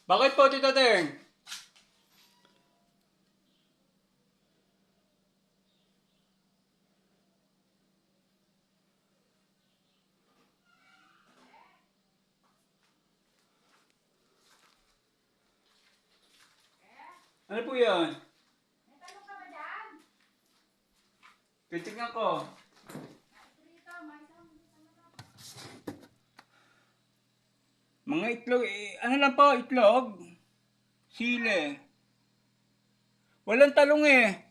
Bakit po, Tito Teng? Ano po yan? May tanong ka ba dyan? Titignan ko. Dito, may isang Mga itlog, ano lang po, itlog? Sile. Walang talong eh.